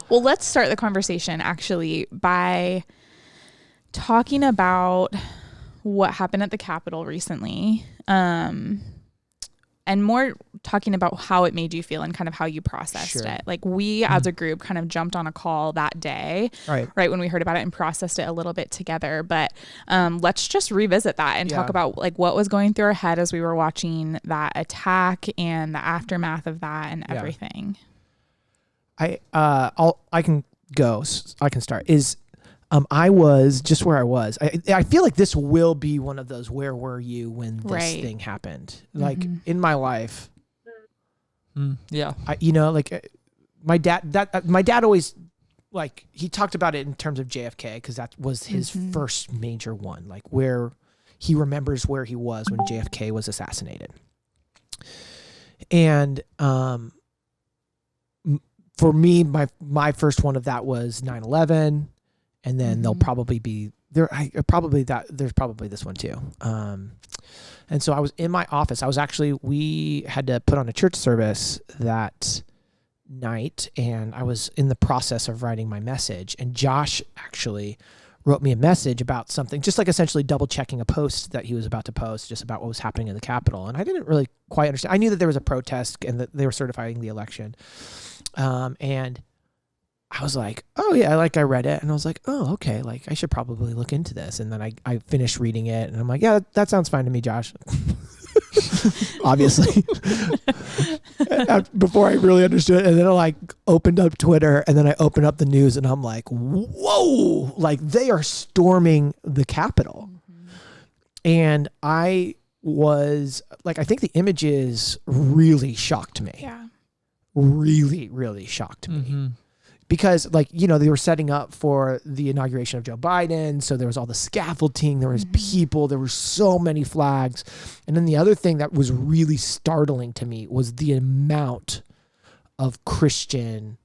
Well, let's start the conversation actually by talking about what happened at the Capitol recently, and more talking about how it made you feel and kind of how you processed it. Like we as a group kind of jumped on a call that day, right when we heard about it, and processed it a little bit together. But let's just revisit that and talk about like what was going through our head as we were watching that attack and the aftermath of that and everything. I can start. I was just where I was. I feel like this will be one of those, where were you when this thing happened? Like in my life. My dad always, like, he talked about it in terms of JFK, because that was his first major one, like where he remembers where he was when JFK was assassinated. And, for me, my first one of that was 9/11, and then there'll probably be there's probably this one too. And so I was in my office. We had to put on a church service that night, and I was in the process of writing my message, and Josh actually wrote me a message about something, just like essentially double checking a post that he was about to post, just about what was happening in the Capitol. And I didn't really quite understand. I knew that there was a protest and that they were certifying the election. And I was like, oh yeah, I read it, and I was like, oh, okay, like I should probably look into this. And then I finished reading it, and I'm like, yeah, that sounds fine to me, Josh. Obviously. Before I really understood it. And then I opened up Twitter, and then I opened up the news, and I'm like, whoa, like they are storming the Capitol. And I was like, I think the images really shocked me. Yeah. Really, really shocked me. Because they were setting up for the inauguration of Joe Biden. So there was all the scaffolding, there was people, there were so many flags. And then the other thing that was really startling to me was the amount of Christian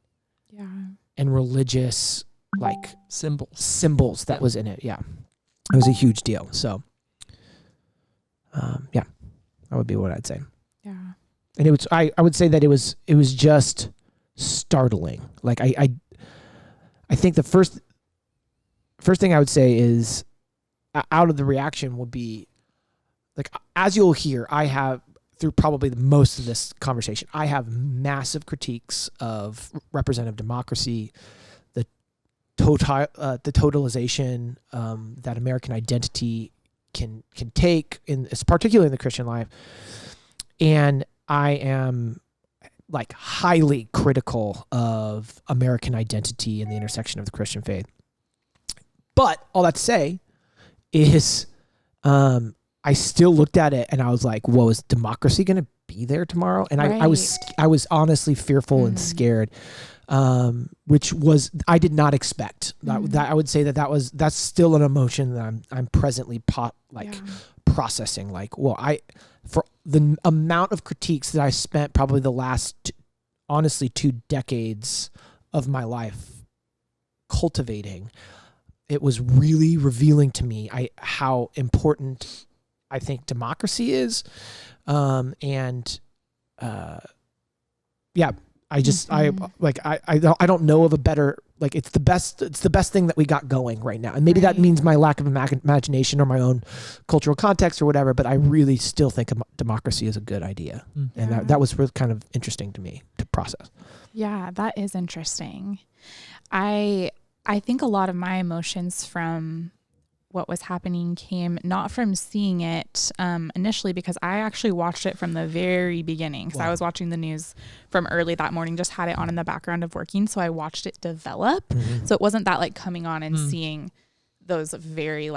and religious symbols that was in it. Yeah. It was a huge deal. So, that would be what I'd say. Yeah. And I would say that it was just startling. Like I think the first thing I would say is, out of the reaction would be, like, as you'll hear, I have, through probably most of this conversation, I have massive critiques of representative democracy, the totalization that American identity can take, particularly in the Christian life. And I am highly critical of American identity and the intersection of the Christian faith. But all that to say is, I still looked at it and I was like, whoa, is democracy going to be there tomorrow? And I was honestly fearful and scared, which was, I did not expect that. I would say that's still an emotion that I'm presently processing. For the amount of critiques that I spent probably the last, honestly, 2 decades of my life cultivating, it was really revealing to me how important I think democracy is. I don't know of a better, it's the best thing that we got going right now. And maybe that means my lack of imagination or my own cultural context or whatever, but I really still think democracy is a good idea. And that was really kind of interesting to me to process. Yeah, that is interesting. I think a lot of my emotions from what was happening came not from seeing it initially, because I actually watched it from the very beginning. So I was watching the news from early that morning, just had it on in the background of working. So I watched it develop. So it wasn't that coming on and seeing those very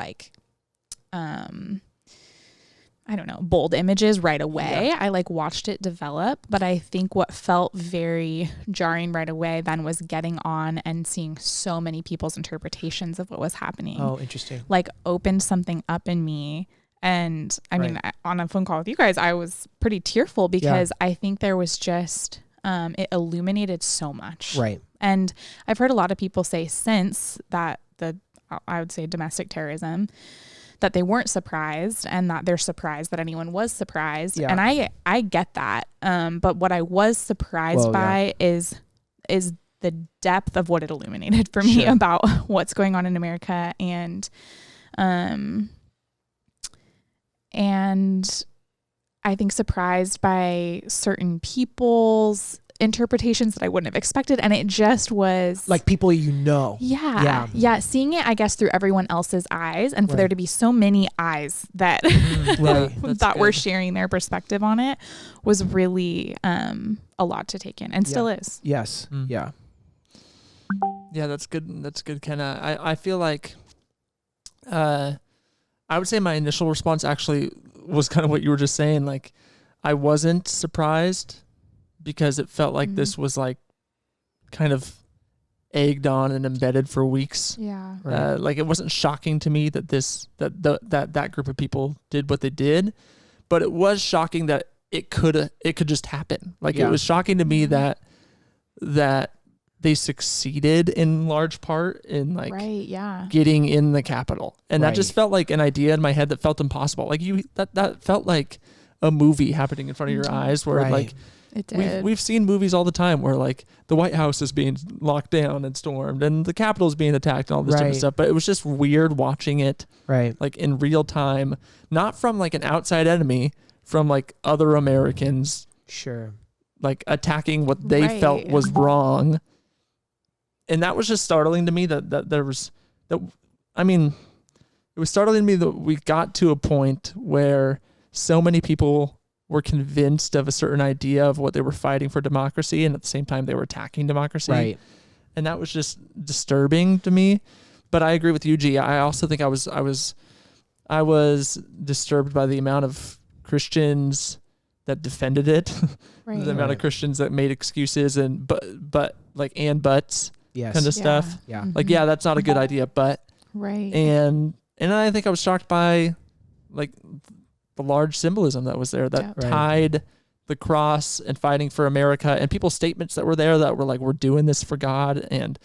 bold images right away. I watched it develop, but I think what felt very jarring right away then was getting on and seeing so many people's interpretations of what was happening. Oh, interesting. Opened something up in me. And I mean, on a phone call with you guys, I was pretty tearful because I think there was just, it illuminated so much. Right. And I've heard a lot of people say since that I would say domestic terrorism, that they weren't surprised and that they're surprised that anyone was surprised. Yeah. And I get that. But what I was surprised by is the depth of what it illuminated for me about what's going on in America, and I think surprised by certain people's interpretations that I wouldn't have expected. And it just was like people yeah, seeing it, I guess, through everyone else's eyes, and for there to be so many eyes that that were sharing their perspective on it was really a lot to take in, and still is. Yes. Yeah, that's good. Kenna. I feel like I would say my initial response actually was kind of what you were just saying. Like, I wasn't surprised, because it felt like this was like kind of egged on and embedded for weeks. Yeah. Like, it wasn't shocking to me that that group of people did what they did, but it was shocking that it could just happen. Like, it was shocking to me that they succeeded in large part in like getting in the Capitol. And that just felt like an idea in my head that felt impossible. Like, that felt like a movie happening in front of your eyes, where like, it did. We've seen movies all the time where like the White House is being locked down and stormed, and the Capitol is being attacked, and all this different stuff. But it was just weird watching it, like in real time, not from like an outside enemy, from like other Americans, like attacking what they felt was wrong. And that was just startling to me that there was that. I mean, it was startling to me that we got to a point where so many people were convinced of a certain idea of what they were fighting for democracy, and at the same time they were attacking democracy. And that was just disturbing to me. But I agree with you, G. I also think I was disturbed by the amount of Christians that defended it, the amount of Christians that made excuses and buts kind of stuff. Like, that's not a good idea, but and I think I was shocked by like the large symbolism that was there that tied the cross and fighting for America, and people's statements that were there that were like, we're doing this for God. And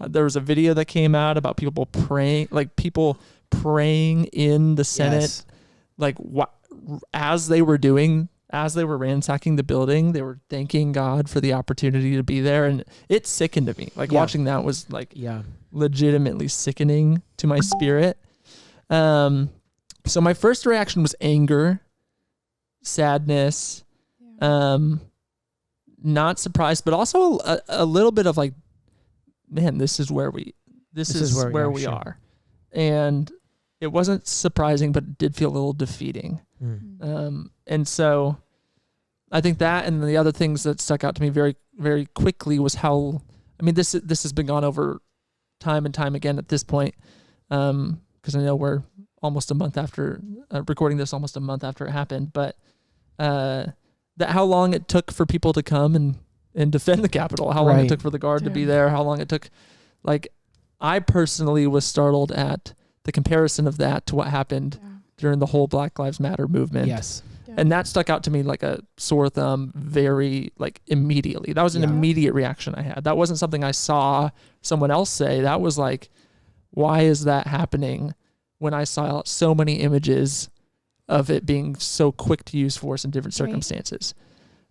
there was a video that came out about people praying in the Senate, like as they were ransacking the building, they were thanking God for the opportunity to be there. And it sickened to me. Like, watching that was like legitimately sickening to my spirit. So my first reaction was anger, sadness, not surprised, but also a little bit of like, man, this is where we are. And it wasn't surprising, but it did feel a little defeating. And so I think that, and the other things that stuck out to me very, very quickly was how, I mean, this has been gone over time and time again at this point. Cause I know we're almost a month after recording this, almost a month after it happened, but that how long it took for people to come and defend the Capitol, how long it took for the guard to be there, how long it took. Like, I personally was startled at the comparison of that to what happened during the whole Black Lives Matter movement. And that stuck out to me like a sore thumb very like immediately. That was an immediate reaction I had. That wasn't something I saw someone else say. That was like, why is that happening when I saw so many images of it being so quick to use force in different circumstances?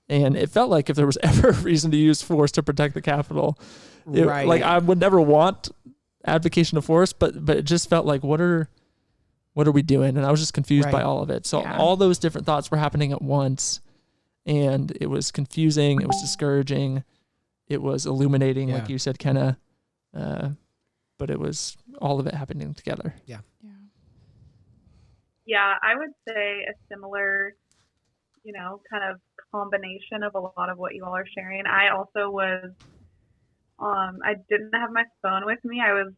And it felt like if there was ever a reason to use force to protect the Capitol, like I would never want advocation of force, but it just felt like, what are we doing? And I was just confused by all of it. So all those different thoughts were happening at once, and it was confusing. It was discouraging. It was illuminating, like you said, Kenna. But it was all of it happening together. Yeah, I would say a similar, kind of combination of a lot of what you all are sharing. I also was, I didn't have my phone with me. I was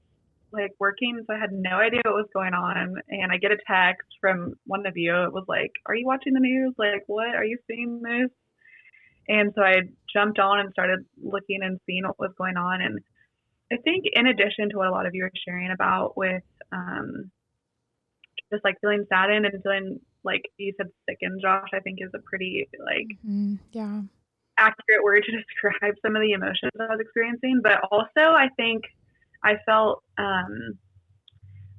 like working, so I had no idea what was going on. And I get a text from one of you. It was like, "Are you watching the news? Like, what? Are you seeing this?" And so I jumped on and started looking and seeing what was going on. And I think in addition to what a lot of you are sharing about with just like feeling saddened and feeling like you said sickened, Josh, I think is a pretty like accurate word to describe some of the emotions I was experiencing. But also I think I felt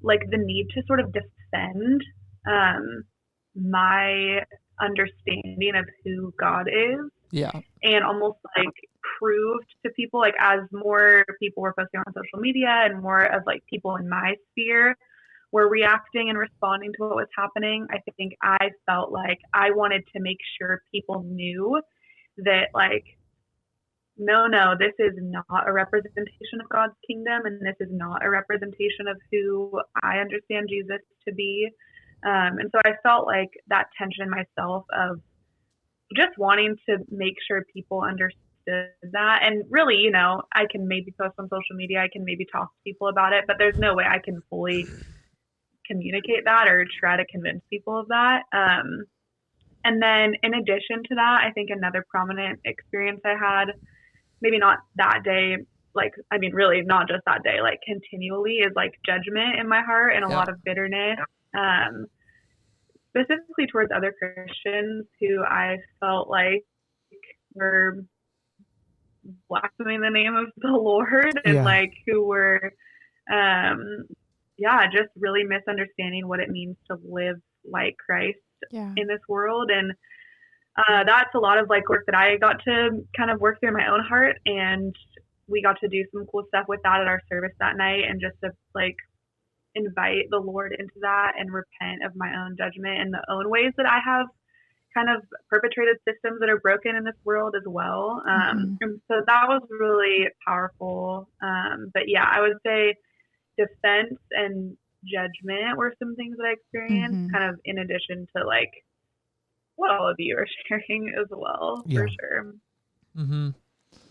like the need to sort of defend defend my understanding of who God is. Yeah. And almost like proved to people, like as more people were posting on social media and more of like people in my sphere were reacting and responding to what was happening, I think I felt like I wanted to make sure people knew that like, no, this is not a representation of God's kingdom, and this is not a representation of who I understand Jesus to be. And so I felt like that tension myself of just wanting to make sure people understood that. And really, you know, I can maybe post on social media, I can maybe talk to people about it, but there's no way I can fully communicate that or try to convince people of that. And then in addition to that, I think another prominent experience I had, maybe not that day, like, I mean, really not just that day, like continually, is like judgment in my heart and a lot of bitterness, specifically towards other Christians who I felt like were blaspheming the name of the Lord and like who were, just really misunderstanding what it means to live like Christ in this world. And that's a lot of like work that I got to kind of work through in my own heart, and we got to do some cool stuff with that at our service that night, and just to like invite the Lord into that and repent of my own judgment and the own ways that I have kind of perpetrated systems that are broken in this world as well. And so that was really powerful. But yeah, I would say defense and judgment were some things that I experienced, kind of in addition to like what all of you are sharing as well, for sure.